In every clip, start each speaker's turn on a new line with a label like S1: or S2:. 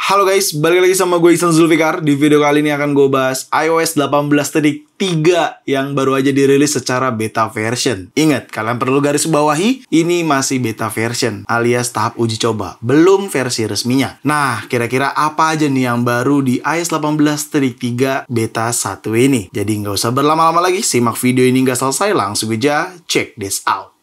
S1: Halo guys, balik lagi sama gue Ihsan Zulfikar. Di video kali ini akan gue bahas iOS 18.3 yang baru aja dirilis secara beta version. Ingat, kalian perlu garis bawahi, ini masih beta version alias tahap uji coba, belum versi resminya. Nah, kira-kira apa aja nih yang baru di iOS 18.3 beta 1 ini? Jadi nggak usah berlama-lama lagi, simak video ini nggak selesai, langsung aja check this out.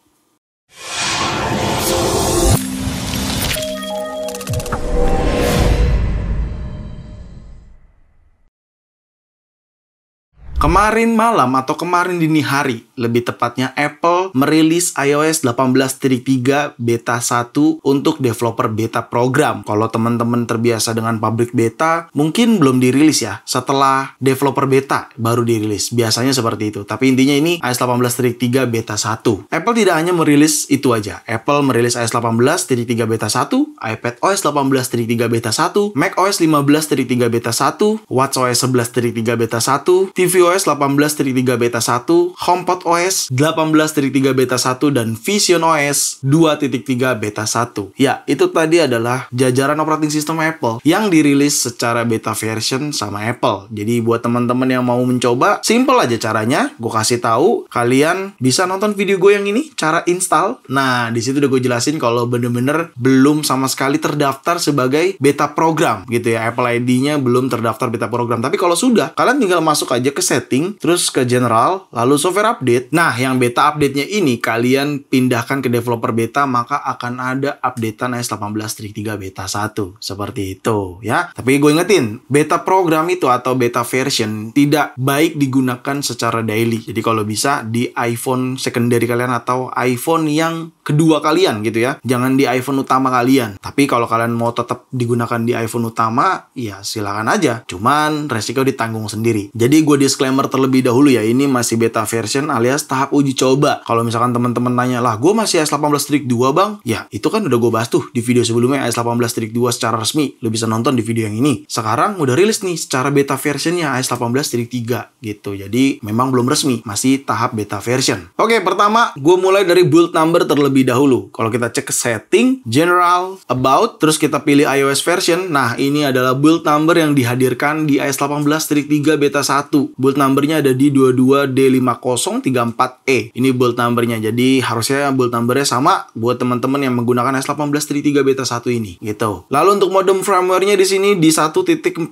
S1: Kemarin malam atau kemarin dini hari, lebih tepatnya Apple merilis iOS 18.3 beta 1 untuk developer beta program. Kalau teman-teman terbiasa dengan public beta, mungkin belum dirilis ya. Setelah developer beta baru dirilis. Biasanya seperti itu. Tapi intinya ini iOS 18.3 beta 1. Apple tidak hanya merilis itu aja. Apple merilis iOS 18.3 beta 1, iPadOS 18.3 beta 1, macOS 15.3 beta 1, watchOS 11.3 beta 1, tvOS 18.3 beta 1, HomePod OS 18.3 beta 1, dan Vision OS 2.3 beta 1. Ya, itu tadi adalah jajaran operating system Apple yang dirilis secara beta version sama Apple. Jadi buat teman-teman yang mau mencoba, simple aja caranya. Gue kasih tahu, kalian bisa nonton video gue yang ini, cara install. Nah, di situ udah gue jelasin kalau bener-bener belum sama sekali terdaftar sebagai beta program gitu ya. Apple ID-nya belum terdaftar beta program. Tapi kalau sudah, kalian tinggal masuk aja ke setting, terus ke general, lalu software update. Nah, yang beta update-nya ini kalian pindahkan ke developer beta, maka akan ada updatean iOS 18.3 beta 1. Seperti itu ya. Tapi gue ingetin, beta program itu atau beta version tidak baik digunakan secara daily. Jadi kalau bisa di iPhone secondary kalian atau iPhone yang kedua kalian gitu ya. Jangan di iPhone utama kalian. Tapi kalau kalian mau tetap digunakan di iPhone utama, ya silakan aja. Cuman resiko ditanggung sendiri. Jadi gue disclaimer terlebih dahulu ya, ini masih beta version alias tahap uji coba. Kalau misalkan teman-teman nanya, lah gue masih iOS 18.2 bang, ya itu kan udah gue bahas tuh di video sebelumnya iOS 18.2 secara resmi. Lo bisa nonton di video yang ini. Sekarang udah rilis nih secara beta versionnya iOS 18.3 gitu. Jadi memang belum resmi, masih tahap beta version. Oke, pertama gue mulai dari build number terlebih dahulu. Kalau kita cek ke setting, general, about, terus kita pilih iOS version. Nah, ini adalah build number yang dihadirkan di iOS 18.3 beta 1. Build numbernya ada di 22D5034E. Ini build numbernya. Jadi harusnya build numbernya sama buat teman-teman yang menggunakan iOS 18.3 beta 1 ini gitu. Lalu untuk modem firmware-nya di sini di 1.40.02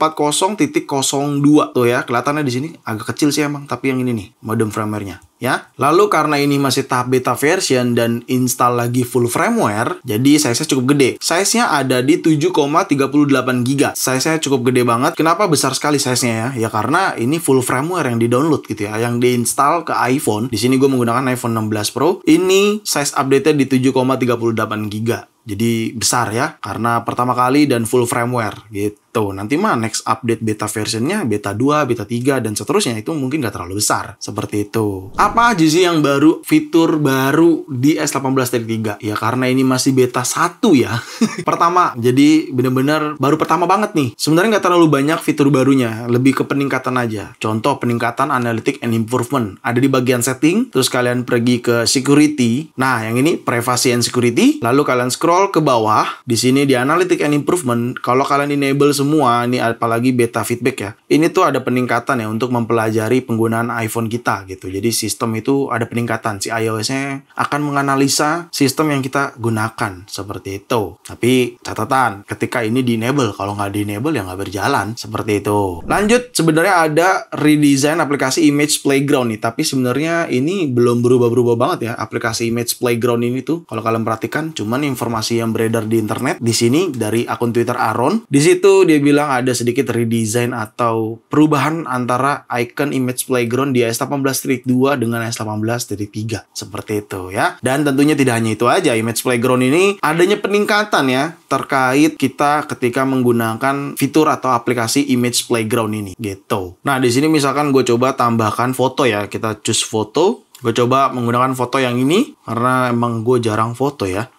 S1: tuh ya. Kelihatannya di sini agak kecil sih emang, tapi yang ini nih modem firmware-nya ya. Lalu karena ini masih tahap beta version dan install lagi full firmware, jadi size-nya cukup gede. Size-nya ada di 7,38 GB. Size-nya cukup gede banget. Kenapa besar sekali size-nya ya? Ya karena ini full firmware yang di-download gitu ya, yang diinstal ke iPhone. Di sini gue menggunakan iPhone 16 Pro. Ini size update-nya di 7,38 GB. Jadi besar ya, karena pertama kali dan full firmware gitu. Nanti mah next update beta versionnya beta 2, beta 3, dan seterusnya itu mungkin gak terlalu besar. Seperti itu. Apa aja sih yang baru, fitur baru di iOS 18.3? Ya karena ini masih beta 1 ya. Pertama, jadi bener-bener baru pertama banget nih. Sebenarnya gak terlalu banyak fitur barunya, lebih ke peningkatan aja. Contoh peningkatan analytic and improvement. Ada di bagian setting, terus kalian pergi ke security. Nah, yang ini privacy and security. Lalu kalian scroll ke bawah. Di sini di analytic and improvement, kalau kalian enable semua, ini apalagi beta feedback ya. Ini tuh ada peningkatan ya untuk mempelajari penggunaan iPhone kita gitu. Jadi sistem itu ada peningkatan. Si iOS-nya akan menganalisa sistem yang kita gunakan. Seperti itu. Tapi catatan, ketika ini di-enable. Kalau nggak di-enable ya nggak berjalan. Seperti itu. Lanjut, sebenarnya ada redesign aplikasi Image Playground nih. Tapi sebenarnya ini belum berubah-berubah banget ya. Aplikasi Image Playground ini tuh, kalau kalian perhatikan, cuman informasi yang beredar di internet. Di sini dari akun Twitter Aaron. Di situ dia bilang ada sedikit redesign atau perubahan antara icon Image Playground di iOS 18.2 dengan iOS 18.3. Seperti itu ya. Dan tentunya tidak hanya itu aja. Image Playground ini adanya peningkatan ya terkait kita ketika menggunakan fitur atau aplikasi Image Playground ini gitu. Nah, di sini misalkan gue coba tambahkan foto ya. Kita choose foto. Gue coba menggunakan foto yang ini karena emang gue jarang foto ya.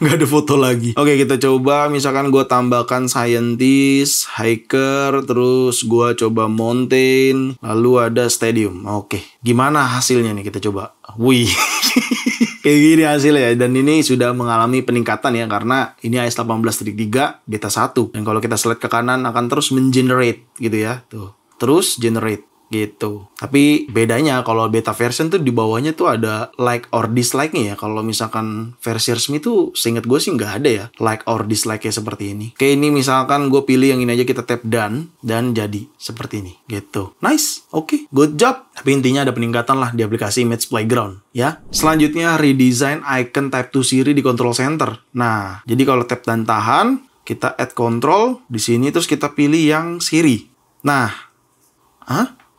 S1: Nggak ada foto lagi. Oke, kita coba misalkan gue tambahkan scientist, hiker, terus gue coba mountain, lalu ada stadium. Oke, gimana hasilnya nih, kita coba. Wih. Kayak gini hasilnya. Dan ini sudah mengalami peningkatan ya, karena ini iOS 18.3 beta 1. Dan kalau kita slide ke kanan akan terus mengenerate gitu ya. Tuh, terus generate gitu. Tapi bedanya kalau beta version tuh di bawahnya tuh ada like or dislike-nya ya. Kalau misalkan versi resmi tuh seinget gue sih nggak ada ya like or dislike-nya seperti ini. Kayak ini misalkan gue pilih yang ini aja, kita tap done dan jadi seperti ini gitu. Nice, oke, good job. Tapi intinya ada peningkatan lah di aplikasi Image Playground ya. Selanjutnya redesign icon Type 2 Siri di control center. Nah, jadi kalau tap dan tahan, kita add control di sini terus kita pilih yang Siri. Nah,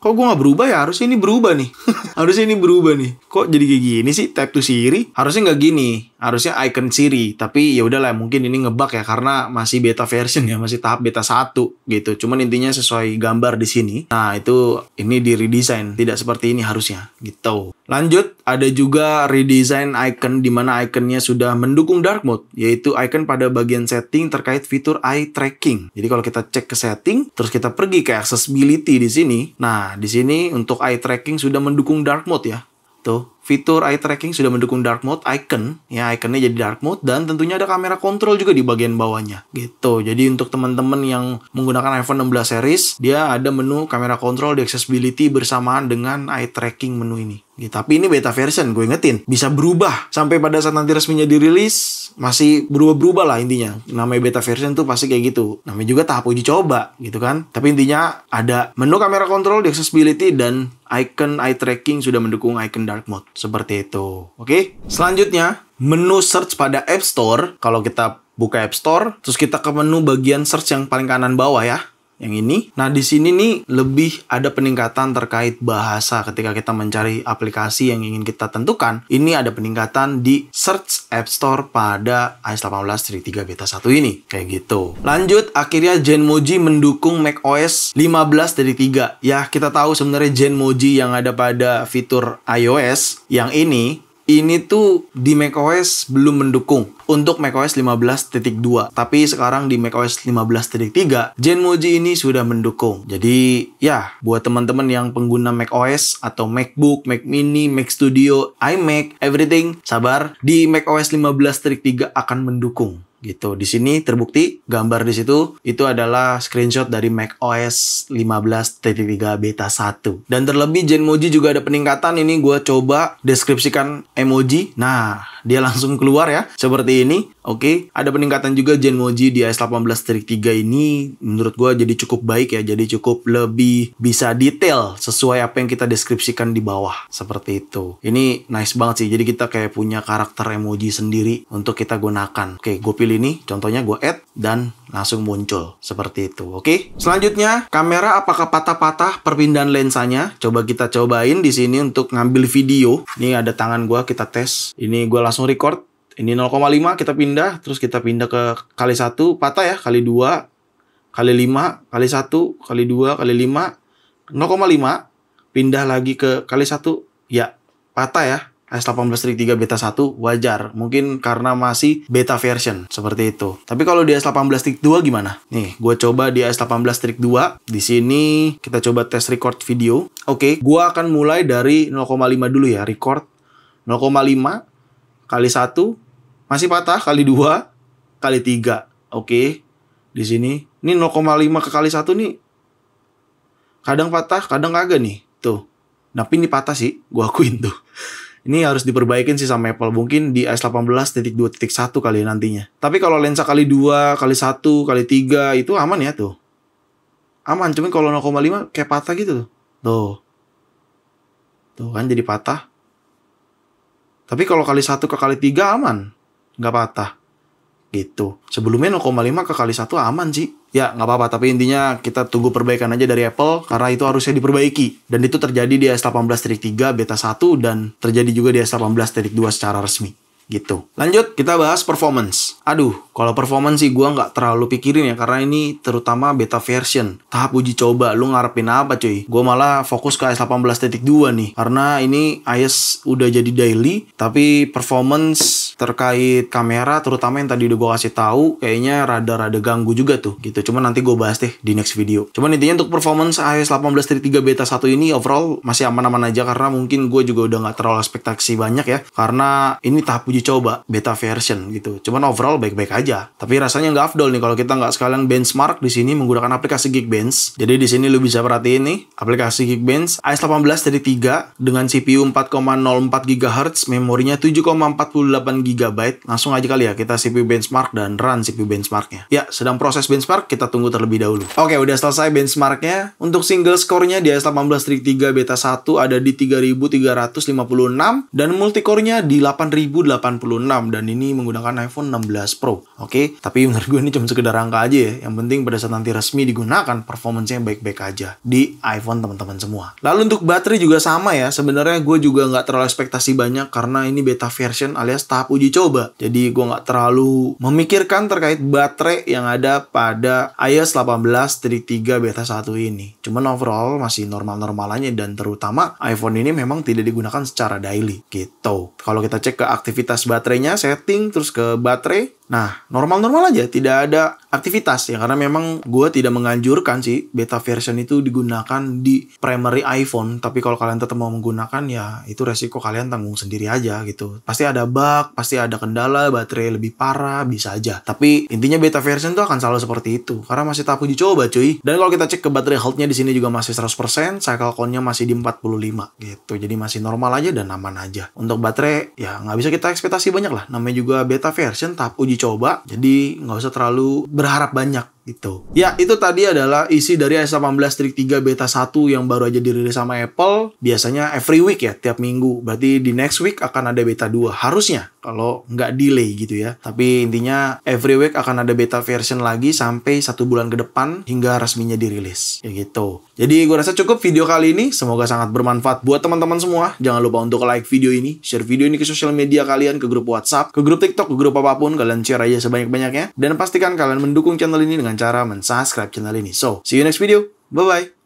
S1: kok gue nggak berubah ya? Harusnya ini berubah nih. Harusnya ini berubah nih. Kok jadi kayak gini sih? Type 2 Siri? Harusnya nggak gini. Harusnya icon Siri. Tapi ya udahlah, mungkin ini ngebug ya karena masih beta version ya, masih tahap beta 1 gitu. Cuman intinya sesuai gambar di sini. Nah, itu ini di redesign, tidak seperti ini harusnya gitu. Lanjut, ada juga redesign icon di mana iconnya sudah mendukung dark mode, yaitu icon pada bagian setting terkait fitur eye tracking. Jadi kalau kita cek ke setting, terus kita pergi ke accessibility di sini. Nah, di sini untuk eye tracking sudah mendukung dark mode ya. Tuh, fitur eye tracking sudah mendukung dark mode, icon ya, iconnya jadi dark mode, dan tentunya ada kamera kontrol juga di bagian bawahnya gitu. Jadi untuk teman-teman yang menggunakan iPhone 16 series, dia ada menu kamera kontrol di accessibility bersamaan dengan eye tracking menu ini gitu. Tapi ini beta version, gue ingetin, bisa berubah sampai pada saat nanti resminya dirilis, masih berubah-berubah lah intinya. Namanya beta version tuh pasti kayak gitu. Namanya juga tahap uji coba gitu kan. Tapi intinya ada menu kamera kontrol di accessibility dan icon eye tracking sudah mendukung icon dark mode. Seperti itu. Oke. Selanjutnya, menu search pada App Store. Kalau kita buka App Store, terus kita ke menu bagian search yang paling kanan bawah ya. Yang ini. Nah, di sini nih lebih ada peningkatan terkait bahasa ketika kita mencari aplikasi yang ingin kita tentukan. Ini ada peningkatan di search App Store pada iOS 18.3 beta 1 ini. Kayak gitu. Lanjut, akhirnya Genmoji mendukung macOS 15.3. Ya, kita tahu sebenarnya Genmoji yang ada pada fitur iOS yang ini tuh di macOS belum mendukung untuk macOS 15.2. Tapi sekarang di macOS 15.3, Genmoji ini sudah mendukung. Jadi ya, buat teman-teman yang pengguna macOS atau MacBook, Mac Mini, Mac Studio, iMac, everything, sabar, di macOS 15.3 akan mendukung. Gitu. Di sini terbukti gambar di situ itu adalah screenshot dari macOS 15.3 beta 1. Dan terlebih Genmoji juga ada peningkatan. Ini gue coba deskripsikan emoji. Nah, dia langsung keluar ya seperti ini. Oke, ada peningkatan juga Genmoji di iOS 18.3 ini menurut gue jadi cukup baik ya. Jadi cukup lebih bisa detail sesuai apa yang kita deskripsikan di bawah. Seperti itu. Ini nice banget sih. Jadi kita kayak punya karakter emoji sendiri untuk kita gunakan. Oke, gue pilih ini. Contohnya gue add dan langsung muncul. Seperti itu. Oke, selanjutnya kamera apakah patah-patah perpindahan lensanya? Coba kita cobain di sini untuk ngambil video. Ini ada tangan gue, kita tes. Ini gue langsung record. Ini 0,5 kita pindah, terus kita pindah ke kali 1, patah ya, kali 2, kali 5, kali 1, kali 2, kali 5, 0,5, pindah lagi ke kali 1, ya, patah ya. iOS 18.3 beta 1 wajar, mungkin karena masih beta version, seperti itu. Tapi kalau di iOS 18.2 gimana? Nih, gue coba di iOS 18.2, di sini kita coba tes record video. Oke, gue akan mulai dari 0,5 dulu ya, record 0,5, kali 1, masih patah, kali 2, kali 3. Oke. Di sini. Ini 0,5 ke kali 1 nih. Kadang patah, kadang kagak nih. Tuh. Tapi ini patah sih. Gua akuin tuh. Ini harus diperbaikin sih sama Apple. Mungkin di iOS 18.2.1 kali ya nantinya. Tapi kalau lensa kali 2, kali 1, kali 3 itu aman ya tuh. Aman. Cuman kalau 0,5 kayak patah gitu tuh. Tuh. Tuh kan jadi patah. Tapi kalau kali 1 ke kali 3 aman. Nggak patah gitu. Sebelumnya 0,5 ke kali 1 aman sih. Ya nggak apa-apa, tapi intinya kita tunggu perbaikan aja dari Apple karena itu harusnya diperbaiki. Dan itu terjadi di iOS 18.3 beta 1 dan terjadi juga di iOS 18.2 secara resmi gitu. Lanjut, kita bahas performance. Aduh, kalau performance sih gue nggak terlalu pikirin ya, karena ini terutama beta version, tahap uji coba. Lu ngarepin apa cuy? Gue malah fokus ke iOS 18.2 nih, karena ini iOS udah jadi daily, tapi performance terkait kamera, terutama yang tadi udah gue kasih tahu, kayaknya rada-rada ganggu juga tuh gitu. Cuman nanti gue bahas deh di next video. Cuman intinya untuk performance iOS 18.3 beta 1 ini overall masih aman-aman aja, karena mungkin gue juga udah nggak terlalu ekspektasi banyak ya, karena ini tahap uji coba beta version gitu. Cuman overall baik-baik aja. Tapi rasanya nggak afdol nih kalau kita nggak sekalian benchmark di sini menggunakan aplikasi Geekbench. Jadi di sini lu bisa perhatiin nih aplikasi Geekbench iOS 18.3 dengan CPU 4,04 GHz, memorinya 7,48 GB. Langsung aja kali ya kita CPU benchmark dan run CPU benchmarknya. Ya, sedang proses benchmark, kita tunggu terlebih dahulu. Oke, udah selesai benchmarknya. Untuk single score-nya di iOS 18.3 beta 1 ada di 3356 dan multicore-nya di 8086 dan ini menggunakan iPhone 16 Pro. Oke, tapi menurut gue ini cuma sekedar angka aja ya. Yang penting pada saat nanti resmi digunakan, performance-nya baik-baik aja di iPhone teman-teman semua. Lalu untuk baterai juga sama ya. Sebenarnya gue juga nggak terlalu ekspektasi banyak karena ini beta version alias tahap uji coba. Jadi gue nggak terlalu memikirkan terkait baterai yang ada pada iOS 18.3 beta 1 ini. Cuman overall masih normal-normal aja, dan terutama iPhone ini memang tidak digunakan secara daily gitu. Kalau kita cek ke aktivitas baterainya, setting, terus ke baterai, nah, normal-normal aja, tidak ada aktivitas ya, karena memang gue tidak menganjurkan sih beta version itu digunakan di primary iPhone. Tapi kalau kalian tetap mau menggunakan, ya itu resiko kalian tanggung sendiri aja gitu. Pasti ada bug, pasti ada kendala, baterai lebih parah, bisa aja. Tapi intinya beta version tuh akan selalu seperti itu, karena masih tahap uji coba cuy. Dan kalau kita cek ke baterai health-nya di sini juga masih 100%, cycle count-nya masih di 45 gitu. Jadi masih normal aja dan aman aja. Untuk baterai, ya nggak bisa kita ekspektasi banyak lah. Namanya juga beta version, tahap uji coba, jadi nggak usah terlalu berharap banyak gitu. Ya, itu tadi adalah isi dari iOS 18.3 beta 1 yang baru aja dirilis sama Apple. Biasanya every week ya, tiap minggu. Berarti di next week akan ada beta 2 harusnya, kalau nggak delay gitu ya. Tapi intinya every week akan ada beta version lagi sampai 1 bulan ke depan hingga resminya dirilis ya gitu. Jadi gue rasa cukup video kali ini, semoga sangat bermanfaat buat teman-teman semua. Jangan lupa untuk like video ini, share video ini ke sosial media kalian, ke grup WhatsApp, ke grup TikTok, ke grup apapun, kalian share aja sebanyak-banyaknya. Dan pastikan kalian mendukung channel ini dengan cara men-subscribe channel ini. So, see you next video. Bye-bye.